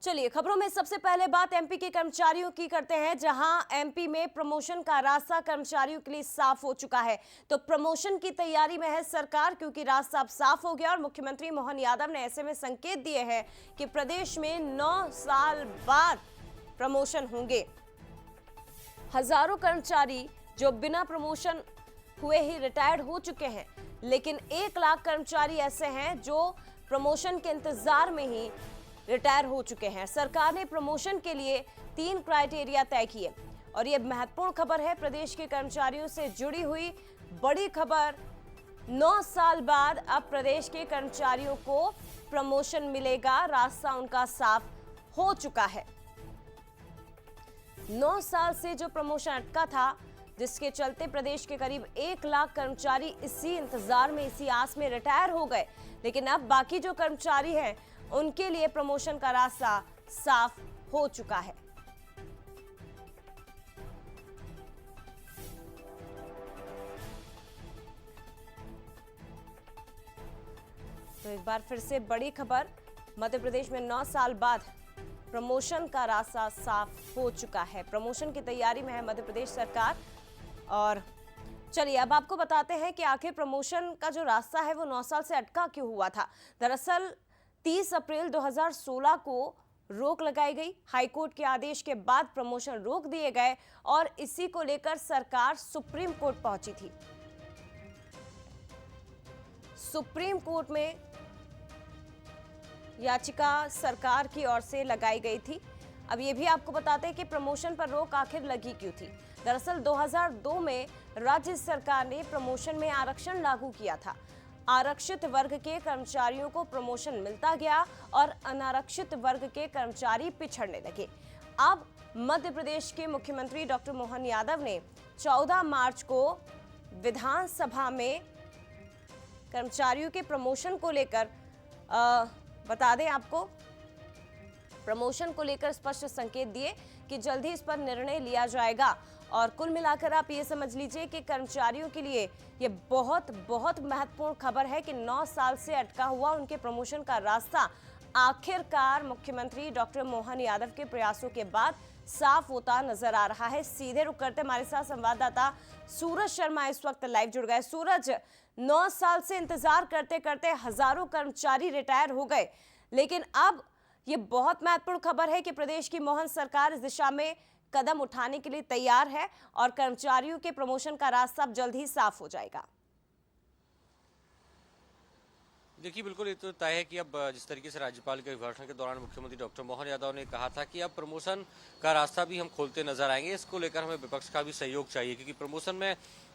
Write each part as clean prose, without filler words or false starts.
चलिए खबरों में सबसे पहले बात एमपी के कर्मचारियों की करते हैं, जहां एमपी में प्रमोशन का रास्ता कर्मचारियों के लिए साफ हो चुका है। तो प्रमोशन की तैयारी में है सरकार, क्योंकि रास्ता अब साफ हो गया और मुख्यमंत्री मोहन यादव ने ऐसे में संकेत दिए हैं कि प्रदेश में 9 साल बाद प्रमोशन होंगे। हजारों कर्मचारी जो बिना प्रमोशन हुए ही रिटायर्ड हो चुके हैं, लेकिन 1 लाख कर्मचारी ऐसे हैं जो प्रमोशन के इंतजार में ही रिटायर हो चुके हैं। सरकार ने प्रमोशन के लिए 3 क्राइटेरिया तय किए और यह महत्वपूर्ण खबर है। प्रदेश के कर्मचारियों से जुड़ी हुई बड़ी खबर, 9 साल बाद अब प्रदेश के कर्मचारियों को प्रमोशन मिलेगा, रास्ता उनका साफ हो चुका है। 9 साल से जो प्रमोशन अटका था, जिसके चलते प्रदेश के करीब 1 लाख कर्मचारी इसी इंतजार में, इसी आस में रिटायर हो गए, लेकिन अब बाकी जो कर्मचारी हैं उनके लिए प्रमोशन का रास्ता साफ हो चुका है। तो एक बार फिर से बड़ी खबर, मध्य प्रदेश में 9 साल बाद प्रमोशन का रास्ता साफ हो चुका है। प्रमोशन की तैयारी में है मध्य प्रदेश सरकार। और चलिए अब आपको बताते हैं कि आखिर प्रमोशन का जो रास्ता है वो 9 साल से अटका क्यों हुआ था। दरअसल 30 अप्रैल 2016 को रोक लगाई गई। हाईकोर्ट के आदेश के बाद प्रमोशन रोक दिए गए और इसी को लेकर सरकार सुप्रीम कोर्ट पहुंची थी। सुप्रीम कोर्ट में याचिका सरकार की ओर से लगाई गई थी। अब ये भी आपको बताते हैं कि प्रमोशन पर रोक आखिर लगी क्यों थी। दरअसल 2002 में राज्य सरकार ने प्रमोशन में आरक्षण लागू किया था। आरक्षित वर्ग के कर्मचारियों को प्रमोशन मिलता गया और अनारक्षित वर्ग के कर्मचारी पिछड़ने लगे। अब मध्य प्रदेश के मुख्यमंत्री डॉक्टर मोहन यादव ने 14 मार्च को विधानसभा में कर्मचारियों के प्रमोशन को लेकर बता दें आपको, प्रमोशन को लेकर स्पष्ट संकेत दिए कि जल्द ही इस पर निर्णय लिया जाएगा। और कुल मिलाकर आप ये समझ लीजिए कि कर्मचारियों के लिए ये बहुत महत्वपूर्ण खबर है कि 9 साल से अटका हुआ उनके प्रमोशन का रास्ता आखिरकार मुख्यमंत्री डॉक्टर मोहन यादव के प्रयासों के बाद साफ होता नजर आ रहा है। सीधे रुक करते हमारे साथ संवाददाता सूरज शर्मा इस वक्त लाइव जुड़ गए। सूरज, 9 साल से इंतजार करते करते हजारों कर्मचारी रिटायर हो गए, लेकिन अब ये बहुत महत्वपूर्ण खबर है कि प्रदेश की मोहन सरकार इस दिशा में कदम उठाने के लिए तैयार है और कर्मचारियों के प्रमोशन का रास्ता अब जल्द ही साफ हो जाएगा। देखिए, बिल्कुल ये तो तय है कि अब जिस तरीके से राज्यपाल के अभिभाषण के दौरान मुख्यमंत्री डॉक्टर मोहन यादव ने कहा था कि अब प्रमोशन का रास्ता भी हम खोलते नजर आएंगे, इसको लेकर हमें विपक्ष का भी सहयोग चाहिए, क्योंकि प्रमोशन में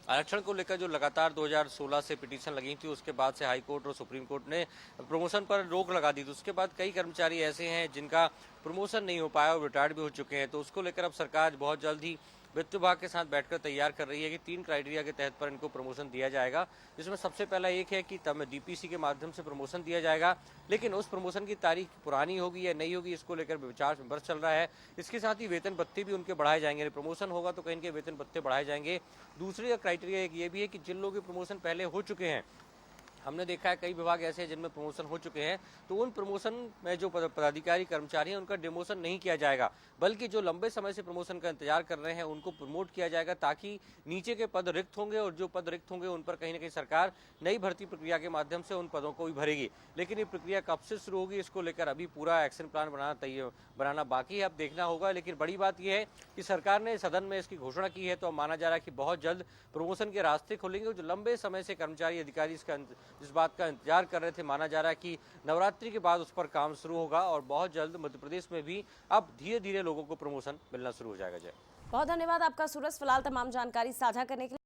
आरक्षण को लेकर जो लगातार 2016 से पिटीशन लगी थी, उसके बाद से हाई कोर्ट और सुप्रीम कोर्ट ने प्रमोशन पर रोक लगा दी थी। उसके बाद कई कर्मचारी ऐसे हैं जिनका प्रमोशन नहीं हो पाया और रिटायर्ड भी हो चुके हैं। तो उसको लेकर अब सरकार बहुत जल्द ही वित्त विभाग के साथ बैठकर तैयार कर रही है कि 3 क्राइटेरिया के तहत पर इनको प्रमोशन दिया जाएगा, जिसमें सबसे पहला एक है कि तब डीपीसी के माध्यम से प्रमोशन दिया जाएगा, लेकिन उस प्रमोशन की तारीख पुरानी होगी या नहीं होगी, इसको लेकर विचार विमर्श चल रहा है। इसके साथ ही वेतन भत्ते भी उनके बढ़ाए जाएंगे। प्रमोशन होगा तो कहीं के वेतन भत्ते बढ़ाए जाएंगे। दूसरी क्राइटेरिया एक ये भी है कि जिन लोगों के प्रमोशन पहले हो चुके हैं, हमने देखा है कई विभाग ऐसे हैं जिनमें प्रमोशन हो चुके हैं, तो उन प्रमोशन में जो पदाधिकारी कर्मचारी हैं उनका डिमोशन नहीं किया जाएगा, बल्कि जो लंबे समय से प्रमोशन का इंतजार कर रहे हैं उनको प्रमोट किया जाएगा, ताकि नीचे के पद रिक्त होंगे और जो पद रिक्त होंगे उन पर कहीं ना कहीं सरकार नई भर्ती प्रक्रिया के माध्यम से उन पदों को भी भरेगी। लेकिन ये प्रक्रिया कब से शुरू होगी, इसको लेकर अभी पूरा एक्शन प्लान बनाना बाकी है, अब देखना होगा। लेकिन बड़ी बात यह है कि सरकार ने सदन में इसकी घोषणा की है, तो अब माना जा रहा है कि बहुत जल्द प्रमोशन के रास्ते खुलेंगे। जो लंबे समय से कर्मचारी अधिकारी इस बात का इंतजार कर रहे थे, माना जा रहा है कि नवरात्रि के बाद उस पर काम शुरू होगा और बहुत जल्द मध्य प्रदेश में भी अब धीरे धीरे लोगों को प्रमोशन मिलना शुरू हो जाएगा। जय, बहुत धन्यवाद आपका सूरज, फिलहाल तमाम जानकारी साझा करने के लिए।